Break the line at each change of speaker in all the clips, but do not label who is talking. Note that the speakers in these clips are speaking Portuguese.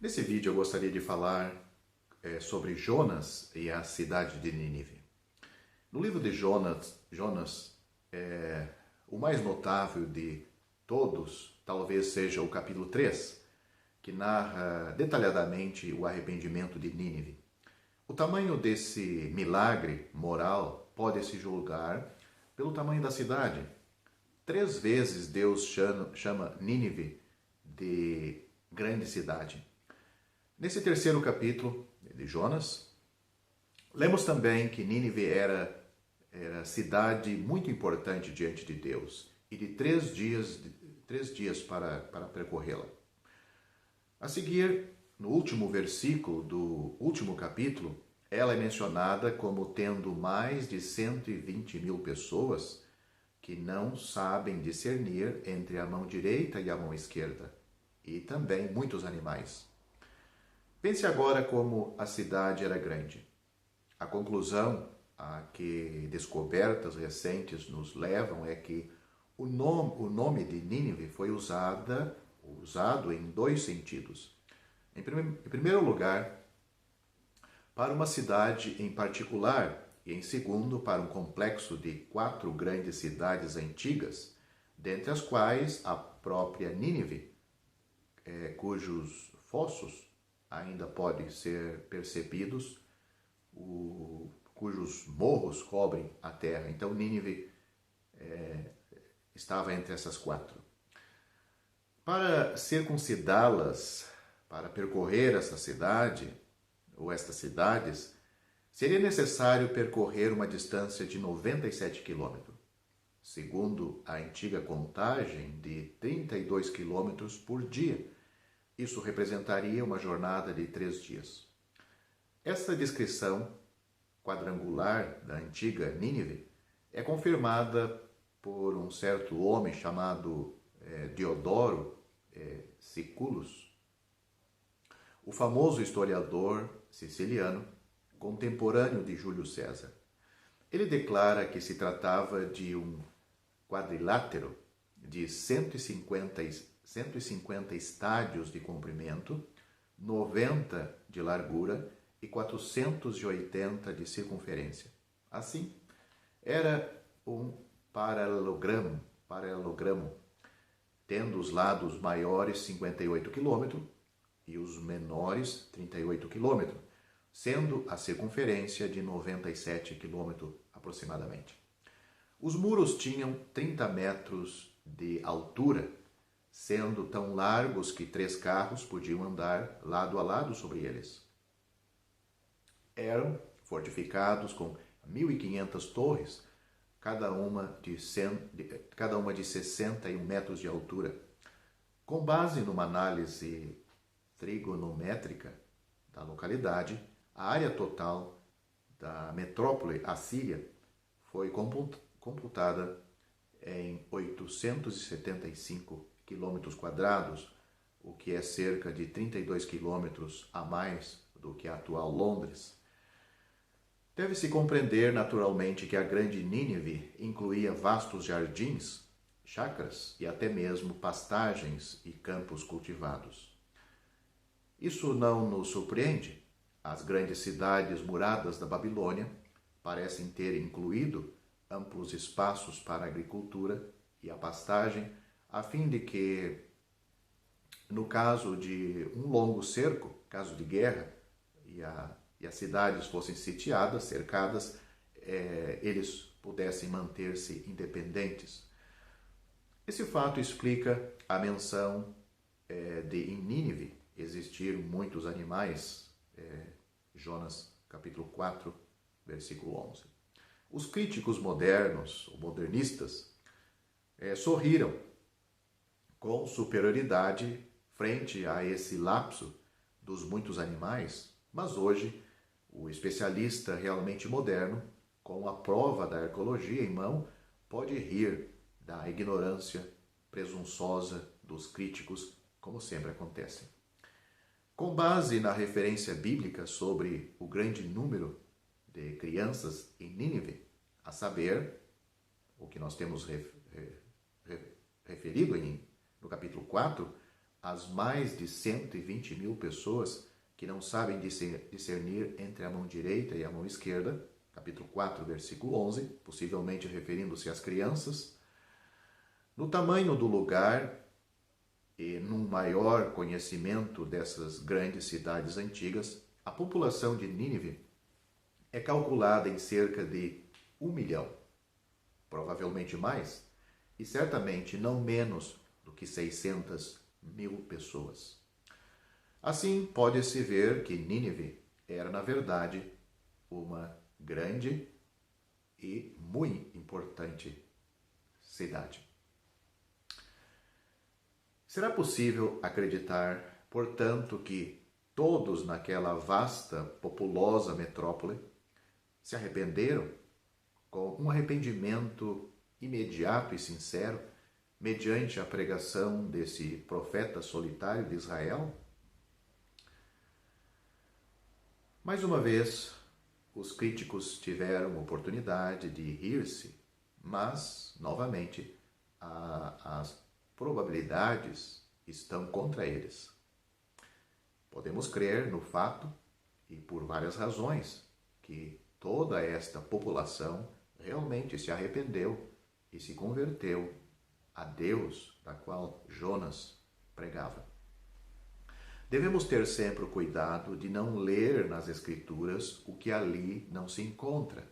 Nesse vídeo eu gostaria de falar sobre Jonas e a cidade de Nínive. No livro de Jonas, o mais notável de todos talvez seja o capítulo 3, que narra detalhadamente o arrependimento de Nínive. O tamanho desse milagre moral pode se julgar pelo tamanho da cidade. 3 vezes Deus chama Nínive de grande cidade. Nesse terceiro capítulo de Jonas, lemos também que Nínive era cidade muito importante diante de Deus e de 3 dias para percorrê-la. A seguir, no último versículo do último capítulo, ela é mencionada como tendo mais de 120.000 pessoas que não sabem discernir entre a mão direita e a mão esquerda, e também muitos animais. Pense agora como a cidade era grande. A conclusão a que descobertas recentes nos levam é que o nome de Nínive foi usado em 2 sentidos. Em primeiro lugar, para uma cidade em particular, e em segundo, para um complexo de 4 grandes cidades antigas, dentre as quais a própria Nínive, cujos fossos ainda podem ser percebidos, cujos morros cobrem a terra. Então Nínive estava entre essas 4. Para circuncidá-las, para percorrer essa cidade, ou estas cidades, seria necessário percorrer uma distância de 97 quilômetros, segundo a antiga contagem de 32 quilômetros por dia. Isso representaria uma jornada de 3 dias. Esta descrição quadrangular da antiga Nínive é confirmada por um certo homem chamado Diodoro Siculus, o famoso historiador siciliano, contemporâneo de Júlio César. Ele declara que se tratava de um quadrilátero de 150 estádios de comprimento, 90 de largura e 480 de circunferência. Assim, era um paralelogramo, tendo os lados maiores 58 km e os menores 38 km, sendo a circunferência de 97 km aproximadamente. Os muros tinham 30 metros de altura, sendo tão largos que 3 carros podiam andar lado a lado sobre eles. Eram fortificados com 1.500 torres, cada uma de 61 metros de altura. Com base numa análise trigonométrica da localidade, a área total da metrópole assíria foi computada em 875 quilômetros quadrados, o que é cerca de 32 quilômetros a mais do que a atual Londres. Deve-se compreender naturalmente que a grande Nínive incluía vastos jardins, chácaras e até mesmo pastagens e campos cultivados. Isso não nos surpreende. As grandes cidades muradas da Babilônia parecem ter incluído amplos espaços para a agricultura e a pastagem, a fim de que, no caso de um longo cerco, caso de guerra, e as cidades fossem sitiadas, cercadas, eles pudessem manter-se independentes. Esse fato explica a menção de em Nínive existir muitos animais, Jonas capítulo 4, versículo 11. Os críticos modernos, ou modernistas, sorriram com superioridade frente a esse lapso dos muitos animais, mas hoje o especialista realmente moderno, com a prova da arqueologia em mão, pode rir da ignorância presunçosa dos críticos, como sempre acontece. Com base na referência bíblica sobre o grande número de crianças em Nínive, a saber, o que nós temos referido no capítulo 4, as mais de 120 mil pessoas que não sabem discernir entre a mão direita e a mão esquerda, capítulo 4, versículo 11, possivelmente referindo-se às crianças, no tamanho do lugar e num maior conhecimento dessas grandes cidades antigas, a população de Nínive é calculada em cerca de 1 milhão, provavelmente mais, e certamente não menos do que 600 mil pessoas. Assim, pode-se ver que Nínive era, na verdade, uma grande e muito importante cidade. Será possível acreditar, portanto, que todos naquela vasta, populosa metrópole se arrependeram com um arrependimento imediato e sincero, mediante a pregação desse profeta solitário de Israel? Mais uma vez, os críticos tiveram oportunidade de rir-se, mas, novamente, as probabilidades estão contra eles. Podemos crer no fato, e por várias razões, que toda esta população realmente se arrependeu e se converteu a Deus, da qual Jonas pregava. Devemos ter sempre o cuidado de não ler nas Escrituras o que ali não se encontra.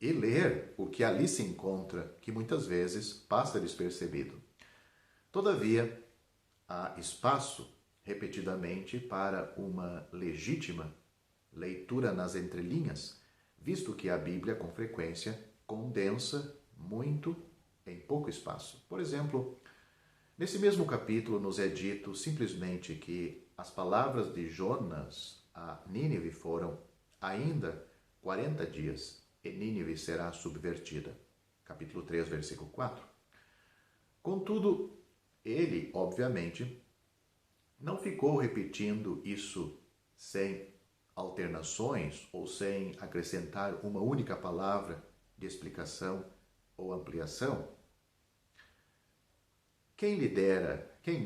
E ler o que ali se encontra, que muitas vezes passa despercebido. Todavia, há espaço, repetidamente, para uma legítima leitura nas entrelinhas, visto que a Bíblia, com frequência, condensa muito em pouco espaço. Por exemplo, nesse mesmo capítulo nos é dito simplesmente que as palavras de Jonas a Nínive foram ainda 40 dias e Nínive será subvertida. Capítulo 3, versículo 4. Contudo, ele, obviamente, não ficou repetindo isso sem alternações ou sem acrescentar uma única palavra de explicação ou ampliação. Quem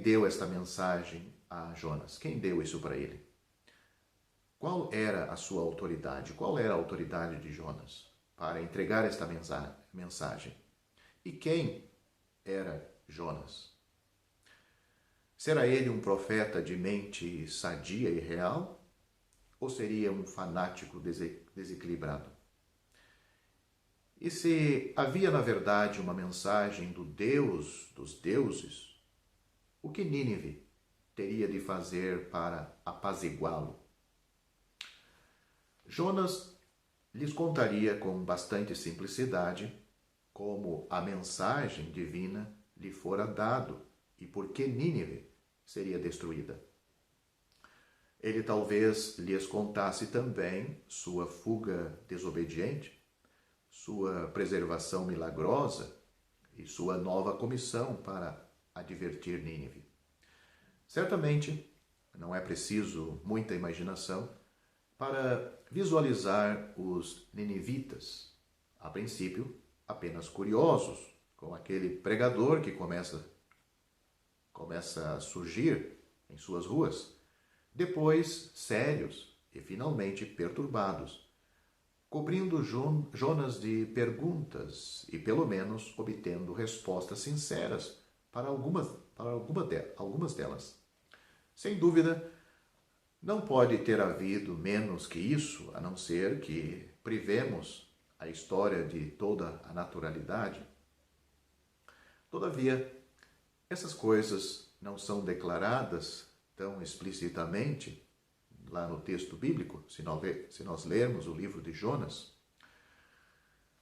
deu esta mensagem a Jonas? Quem deu isso para ele? Qual era a sua autoridade? Qual era a autoridade de Jonas para entregar esta mensagem? E quem era Jonas? Será ele um profeta de mente sadia e real? Ou seria um fanático desequilibrado? E se havia, na verdade, uma mensagem do Deus dos deuses, o que Nínive teria de fazer para apaziguá-lo? Jonas lhes contaria com bastante simplicidade como a mensagem divina lhe fora dado e por que Nínive seria destruída. Ele talvez lhes contasse também sua fuga desobediente, sua preservação milagrosa e sua nova comissão para advertir Nínive. Certamente, não é preciso muita imaginação para visualizar os ninivitas, a princípio apenas curiosos, com aquele pregador que começa a surgir em suas ruas, depois sérios e finalmente perturbados, cobrindo Jonas de perguntas e pelo menos obtendo respostas sinceras para algumas delas. Sem dúvida, não pode ter havido menos que isso, a não ser que privemos a história de toda a naturalidade. Todavia, essas coisas não são declaradas tão explicitamente lá no texto bíblico, se nós lermos o livro de Jonas.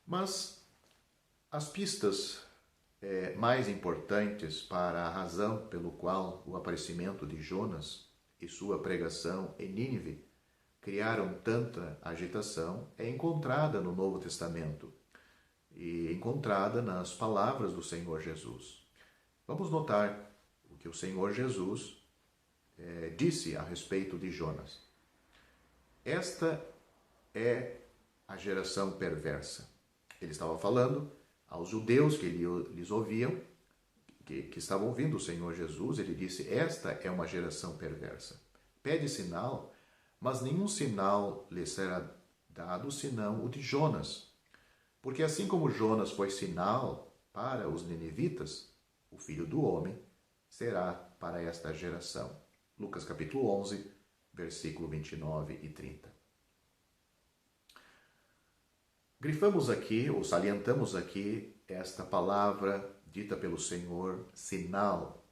Mas as pistas mais importantes para a razão pelo qual o aparecimento de Jonas e sua pregação em Nínive criaram tanta agitação é encontrada no Novo Testamento e encontrada nas palavras do Senhor Jesus. Vamos notar o que o Senhor Jesus disse a respeito de Jonas. Esta é a geração perversa. Ele estava falando aos judeus que lhes ouviam, que estavam ouvindo o Senhor Jesus, ele disse: esta é uma geração perversa. Pede sinal, mas nenhum sinal lhe será dado senão o de Jonas. Porque assim como Jonas foi sinal para os ninivitas, o Filho do Homem será para esta geração. Lucas capítulo 11, versículo 29 e 30. Grifamos aqui, ou salientamos aqui, esta palavra dita pelo Senhor, sinal.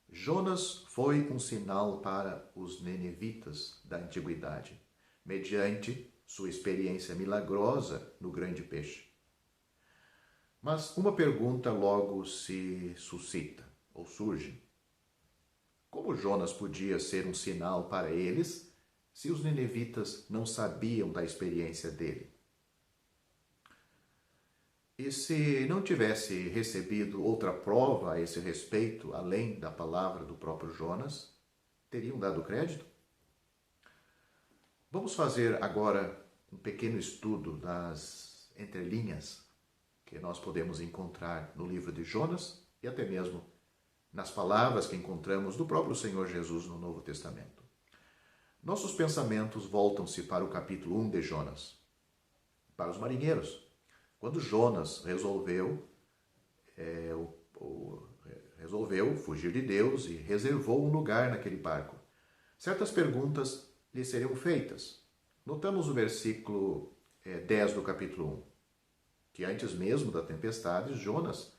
Jonas foi um sinal para os ninivitas da antiguidade, mediante sua experiência milagrosa no grande peixe. Mas uma pergunta logo se suscita, ou surge. Como Jonas podia ser um sinal para eles se os ninivitas não sabiam da experiência dele? E se não tivesse recebido outra prova a esse respeito, além da palavra do próprio Jonas, teriam dado crédito? Vamos fazer agora um pequeno estudo das entrelinhas que nós podemos encontrar no livro de Jonas e até mesmo nas palavras que encontramos do próprio Senhor Jesus no Novo Testamento. Nossos pensamentos voltam-se para o capítulo 1 de Jonas, para os marinheiros. Quando Jonas resolveu fugir de Deus e reservou um lugar naquele barco, certas perguntas lhe seriam feitas. Notamos no versículo 10 do capítulo 1, que antes mesmo da tempestade, Jonas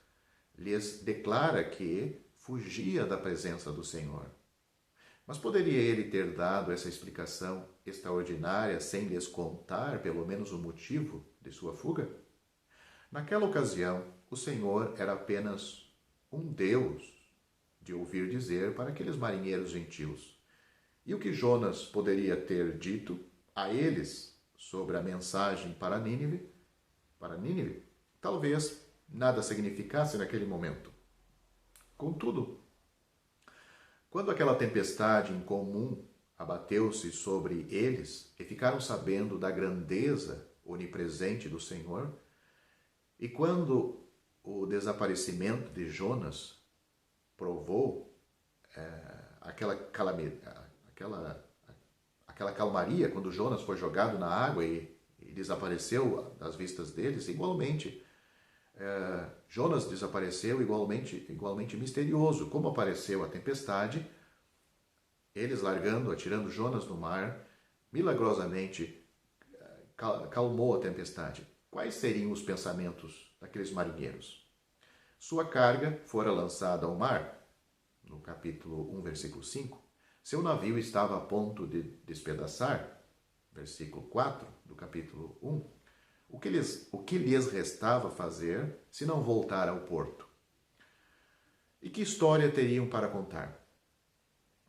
lhes declara que fugia da presença do Senhor. Mas poderia ele ter dado essa explicação extraordinária sem lhes contar pelo menos o motivo de sua fuga? Naquela ocasião, o Senhor era apenas um Deus de ouvir dizer para aqueles marinheiros gentios. E o que Jonas poderia ter dito a eles sobre a mensagem para Nínive, talvez nada significasse naquele momento. Contudo, quando aquela tempestade incomum abateu-se sobre eles e ficaram sabendo da grandeza onipresente do Senhor, e quando o desaparecimento de Jonas provou aquela calmaria, quando Jonas foi jogado na água e desapareceu das vistas deles, igualmente, Jonas desapareceu igualmente misterioso. Como apareceu a tempestade, eles atirando Jonas no mar, milagrosamente calmou a tempestade. Quais seriam os pensamentos daqueles marinheiros? Sua carga fora lançada ao mar, no capítulo 1, versículo 5. Seu navio estava a ponto de despedaçar, versículo 4 do capítulo 1. O que lhes restava fazer se não voltar ao porto? E que história teriam para contar?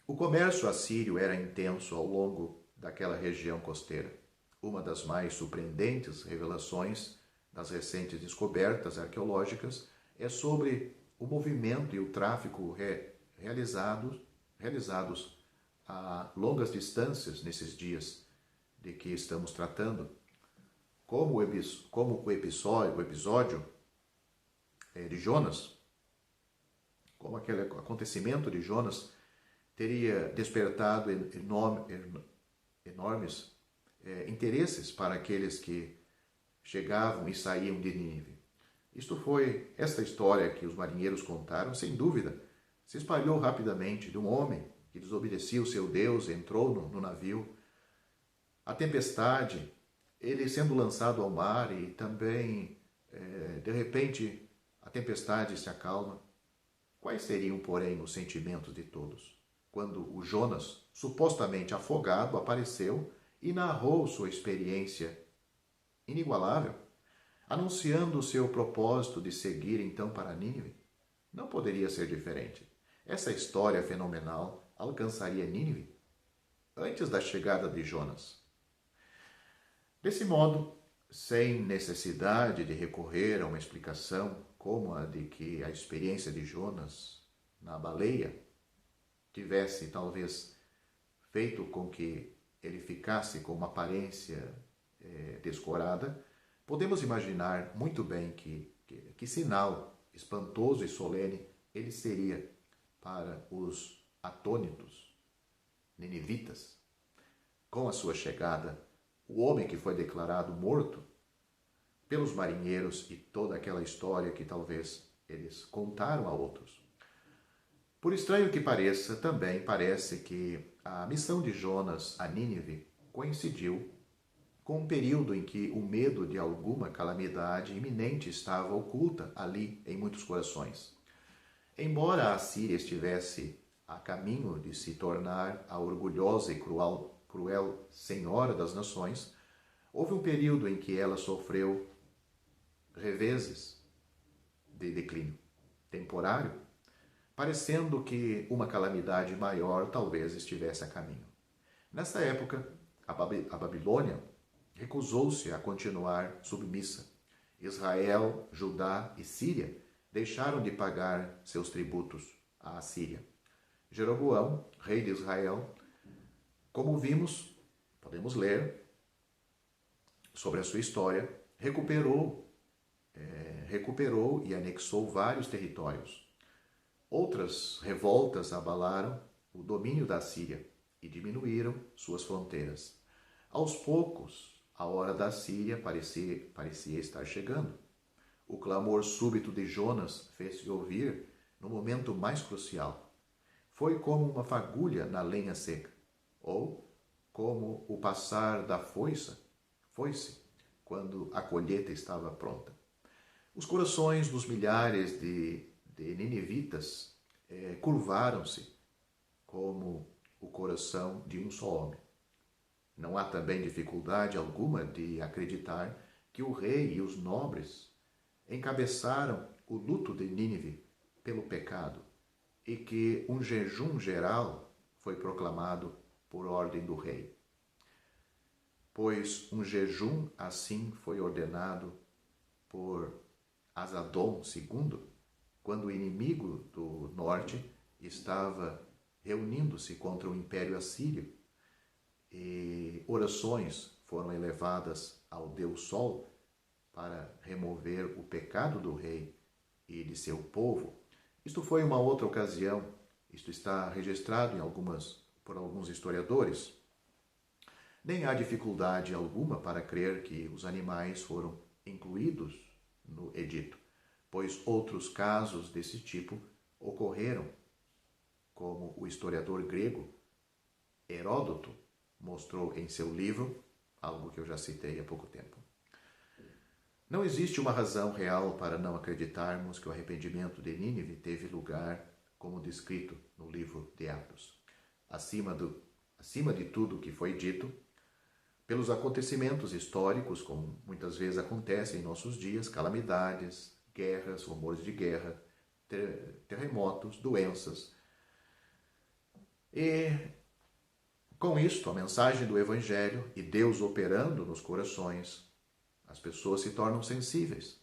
O comércio assírio era intenso ao longo daquela região costeira. Uma das mais surpreendentes revelações das recentes descobertas arqueológicas é sobre o movimento e o tráfico realizados a longas distâncias nesses dias de que estamos tratando. Como o episódio de Jonas, como aquele acontecimento de Jonas teria despertado enormes interesses para aqueles que chegavam e saíam de Nínive. Esta história que os marinheiros contaram, sem dúvida, se espalhou rapidamente de um homem que desobedecia o seu Deus, entrou no navio. A tempestade, ele sendo lançado ao mar e também, de repente, a tempestade se acalma. Quais seriam, porém, os sentimentos de todos? Quando o Jonas, supostamente afogado, apareceu e narrou sua experiência inigualável, anunciando o seu propósito de seguir então para Nínive. Não poderia ser diferente. Essa história fenomenal alcançaria Nínive antes da chegada de Jonas. Desse modo, sem necessidade de recorrer a uma explicação como a de que a experiência de Jonas na baleia tivesse talvez feito com que ele ficasse com uma aparência descorada, podemos imaginar muito bem que sinal espantoso e solene ele seria para os atônitos ninivitas. Com a sua chegada, o homem que foi declarado morto pelos marinheiros e toda aquela história que talvez eles contaram a outros. Por estranho que pareça, também parece que a missão de Jonas a Nínive coincidiu com um período em que o medo de alguma calamidade iminente estava oculta ali em muitos corações. Embora a Assíria estivesse a caminho de se tornar a orgulhosa e cruel senhora das nações, houve um período em que ela sofreu reveses de declínio temporário, parecendo que uma calamidade maior talvez estivesse a caminho. Nesta época, a Babilônia recusou-se a continuar submissa. Israel, Judá e Síria deixaram de pagar seus tributos à Assíria. Jeroboão, rei de Israel, como vimos, podemos ler sobre a sua história, recuperou e anexou vários territórios. Outras revoltas abalaram o domínio da Síria e diminuíram suas fronteiras. Aos poucos, a hora da Síria parecia estar chegando. O clamor súbito de Jonas fez-se ouvir no momento mais crucial. Foi como uma fagulha na lenha seca, ou como o passar da foice, quando a colheita estava pronta. Os corações dos milhares de ninivitas curvaram-se como o coração de um só homem. Não há também dificuldade alguma de acreditar que o rei e os nobres encabeçaram o luto de Nínive pelo pecado e que um jejum geral foi proclamado por ordem do rei. Pois um jejum assim foi ordenado por Asadom II, quando o inimigo do norte estava reunindo-se contra o Império Assírio, e orações foram elevadas ao Deus Sol para remover o pecado do rei e de seu povo. Isto foi uma outra ocasião, isto está registrado por alguns historiadores. Nem há dificuldade alguma para crer que os animais foram incluídos no edito, pois outros casos desse tipo ocorreram, como o historiador grego Heródoto mostrou em seu livro, algo que eu já citei há pouco tempo. Não existe uma razão real para não acreditarmos que o arrependimento de Nínive teve lugar como descrito no livro de Atos. Acima de tudo o que foi dito, pelos acontecimentos históricos, como muitas vezes acontece em nossos dias, calamidades, guerras, rumores de guerra, terremotos, doenças. E com isto, a mensagem do Evangelho e Deus operando nos corações, as pessoas se tornam sensíveis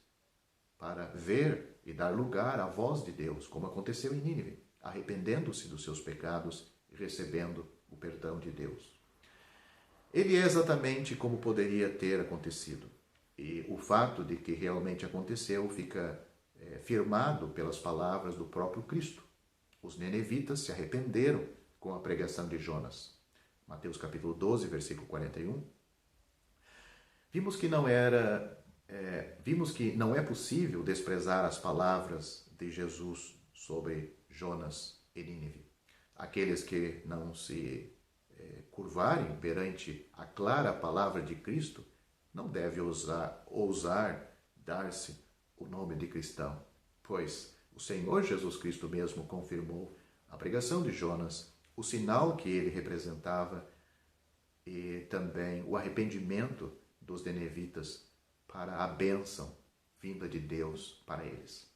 para ver e dar lugar à voz de Deus, como aconteceu em Nínive, arrependendo-se dos seus pecados e recebendo o perdão de Deus. Ele é exatamente como poderia ter acontecido. E o fato de que realmente aconteceu fica firmado pelas palavras do próprio Cristo. Os ninevitas se arrependeram com a pregação de Jonas. Mateus capítulo 12, versículo 41. Vimos que não é possível desprezar as palavras de Jesus sobre Jonas e Nínive. Aqueles que não se curvarem perante a clara palavra de Cristo não devem ousar dar-se o nome de cristão, pois o Senhor Jesus Cristo mesmo confirmou a pregação de Jonas, o sinal que ele representava e também o arrependimento dos ninevitas para a bênção vinda de Deus para eles.